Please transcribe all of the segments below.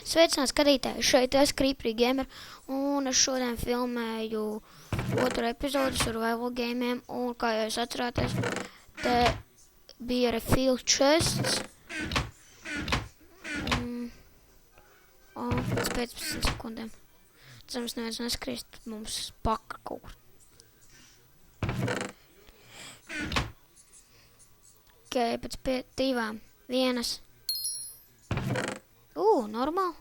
Sveicināti skatītāji, šeit es Creeper Gamer, un es šodien filmēju otru epizodu survival gamiem, un kā jūs atcerāties, te bija refill chests, un pēc 15 sekundēm. Cerams, neviens neskrīst mums paka kaut kur. Ok, pēc 2, 1. Normāli.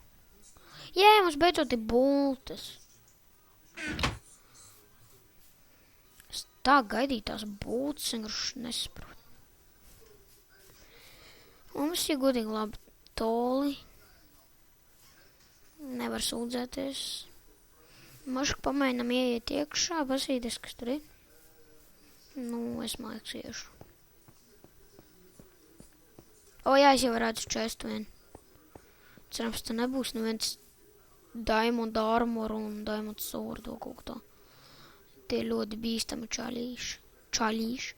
Jā, mums beidzot ir bultas. Es tā gaidīju tās bultas, vienkārši nesaprotu. Mums ir godīgi labi toli. Nevar sūdzēties. Mažu pamēģinam ieiet iekšā, pasīties, kas tur ir. Es māks iešu. Jā, es jau redzu čestu vienu. Cerams, te nebūs neviens diamond armor un diamond sword vai kaut tā. Tie ļoti bīstami čalīši.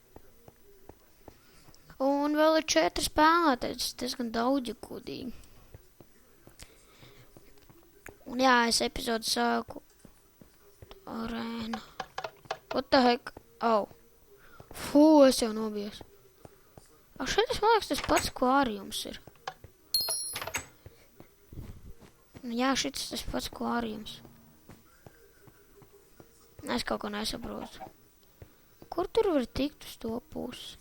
Un vēl ir 4 spēlētāji, tas diezgan daudz, ja godīgi. Un jā, es epizodu sāku arēna. What the heck? Es jau nobijos. Šeit es man liekas tas pats, ko arī jums ir. Jā, šis tas pats, ko arī jums. Es kaut ko nesaprotu. Kur tur var tikt uz to pusi?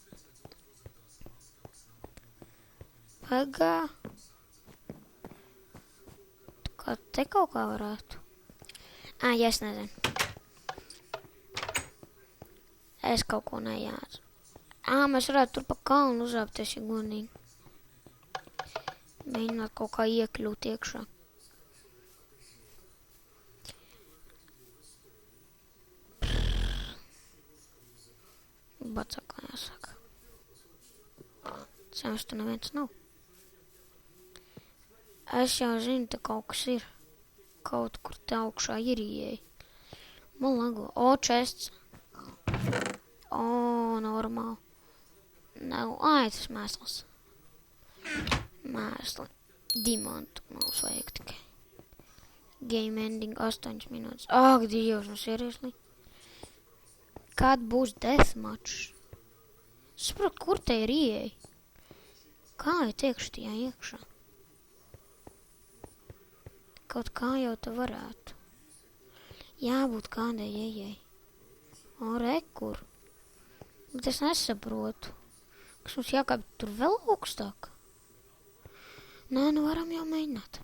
Pagā. Kā te kaut kā varētu? Jā, es nezinu. Es kaut ko nejādzu. Mēs varētu tur pa kalnu uzāpties, ja godīgi. Mēģināt kaut kā iekļūt iekšā. Bacakā jāsaka. Cerams, tu neviens nav. Es jau zinu, te kaut kas ir. Kaut kur te augšā ir ieeja. Man lago. Chests. Normāli. Tas mēsls. Mēsli. Dimantu mums vajag tikai. Game ending 8 minūtes. Dievs, seriously. Kad būs deathmatch? Es saprotu, kur te ir ieeja? Kā jau tiekšu tajā iekšā? Kaut kā jau te varētu. Jābūt kādai ieejai. Rekur. Bet es nesaprotu. Kas mums jākāp tur vēl augstāk? Varam jau mēģināt.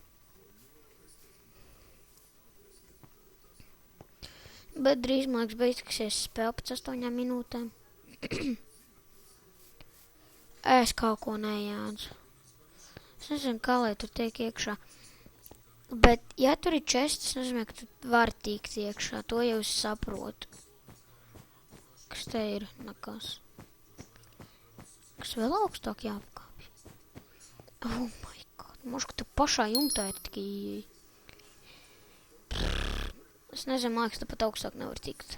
Bet drīz, man liekas, beigsies spēle pēc 8 minūtēm. Es kaut ko nejādzu. Es nezinu, kā lai tur tiek iekšā. Bet, ja tur ir chests, es nezinu, ka tu vari tikt iekšā. To jau es saprotu. Kas te ir? Nekas. Kas vēl augstāk jāpakāpj? Oh my god. Možda, ka tu pašā jumtā ir tikai ieeja. Es nezinu, man liekas, tu pat augstāk nevar tikt.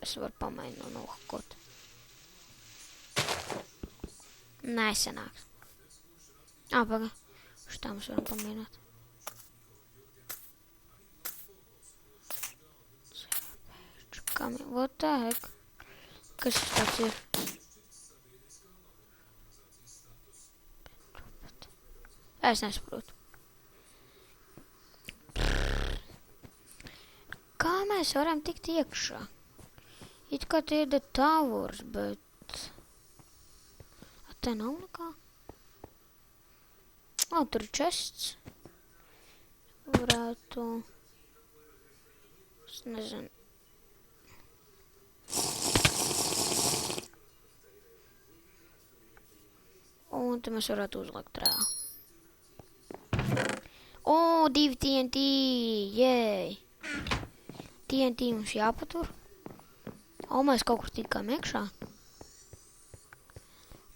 Es varu pamēģināt nohakot. Nesanāks. Paga. Šitā mēs varam pamēģināt. What the heck? Kas tas tāds ir? Es nesaprotu. Kā mēs varam tikt iekšā? It kā tie ir the towers, bet... Te nav nekā? Tur ir chests. Varētu... Es nezinu. Un te mēs varētu uzlikt reāli. 2 TNT! Jēj! TNT mums jāpatur. Mēs kaut kur tikām iekšā.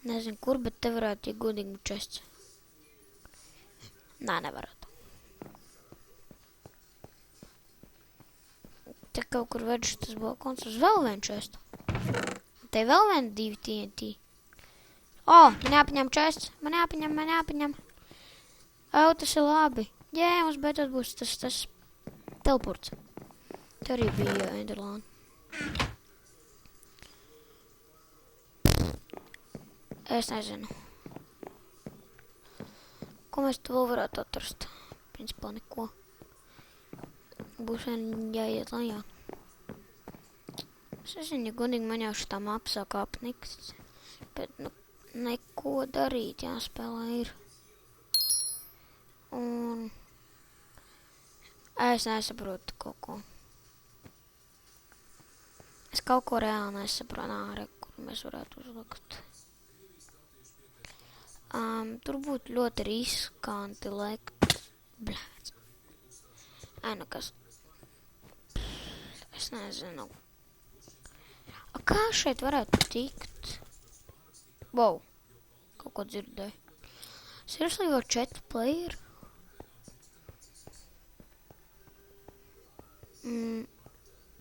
Nezinu kur, bet te varētu ir godīgi chests. Nevarētu. Te kaut kur vedžu tas balkons uz vēl vienu chestu. Te vēl vienu 2 TNT. Man jāpaņem chests. Man jāpaņem. Tas ir labi. Jā, mums beidzot būs tas teleports. Te arī bija Enderlāna. Es nezinu. Ko mēs tu vēl varētu atrast? Principā neko. Būs vien jāiet lejā. Es nezinu, ja godīgi man jau šitā mapa sāk apnikt. Bet, neko darīt jāspēlē ir. Un... Es nesaprotu kaut ko. Es kaut ko reāli nesaprotu, kur mēs varētu uzlikt. Tur būtu ļoti riskanti likt. Blēdz. Kas? Es nezinu. Kā šeit varētu tikt? Wow. Kaut ko dzirdēju. Seriously, jau 4 player?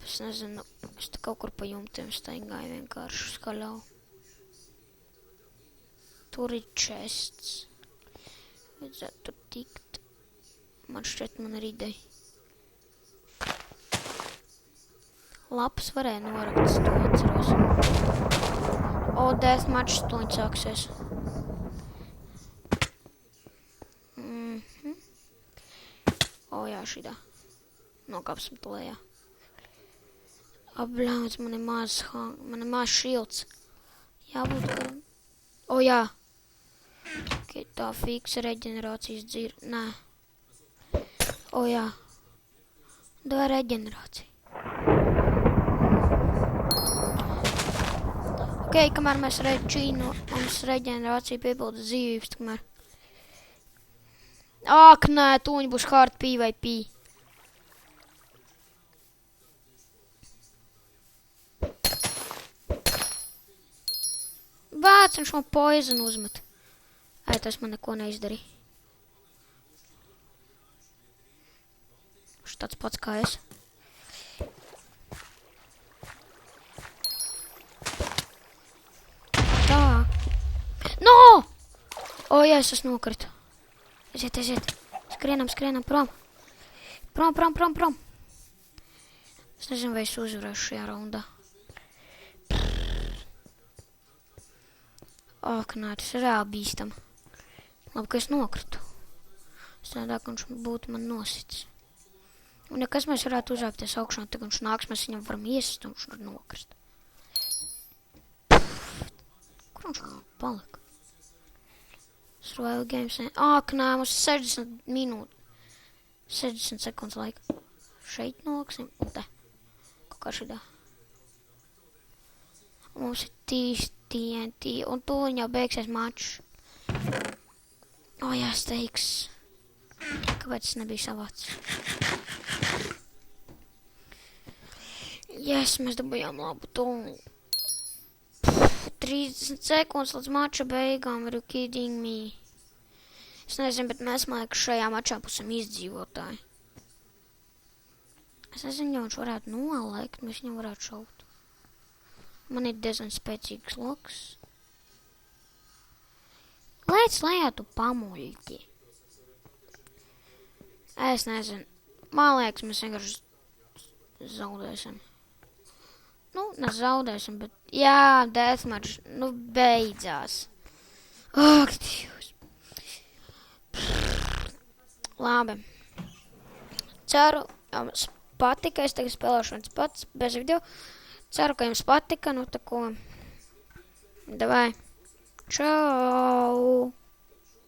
Es nezinu. Es te kaut kur pa jumtiem staigāju vienkārši skaļau. Tur ir chests. Vajadzētu tur tikt. Man šķiet, man ir ideja. Lapas varēja norakt, to atceros. Deathmatch stuņi sāksies. Jā, šitā. Nokāpsim tu lejā. Bļāc, man ir maz šilds. Jābūt, ka... Jā. Tā fiksa reģenerācijas dzir... Nē. Jā. Dod reģenerāciju. Kamēr mēs mums reģenerācija piepilda dzīvības, tikmēr. Nē, tūņi būs hard PvP. Vāc, viņš man poison uzmet. Tas man neko neizdarīja. Viņš tāds pats kā es. Tā. No! Jā, es esmu nokritu. Aiziet. Skrienam prom. Prom. Es nezinu, vai es uzvarēšu šajā raundā. Nē, tas ir reāli bīstam. Labi, ka es nokritu. Es tādā, ka viņš būtu man nosits. Un ja kas mēs varētu uzākties augšā, tad viņš nāks, mēs viņam varam iesist un viņš var nokrist. Kur viņš palika? Survival games. Nē, mums 60 minūti. 60 sekundes laika. Šeit noksim. Un te. Kaut kā šitā. Un mums ir TNT. Un tūliņ jau beigsies mačs. Jā, steiks. Kāpēc es nebiju savāds? Yes, mēs dabujām labu tūliņu. 30 sekundes līdz mača beigām. Are you kidding me? Es nezinu, bet mēs man liekas šajā mačā būsim izdzīvotāji. Es nezinu, ja viņš varētu nolaikt, mēs viņam varētu šaut. Man ir diezgan spēcīgs loks. Lēc lejā tu pamuļķi. Es nezinu. Man liekas, mēs vienkārši zaudēsim. Nezaudēsim, bet... Jā, deathmatch. Beidzās. Dievs. Labi. Ceru, jums patika. Es tagad spēlēšu viens pats bez video. Ceru, ka jums patika. Davai. Čau.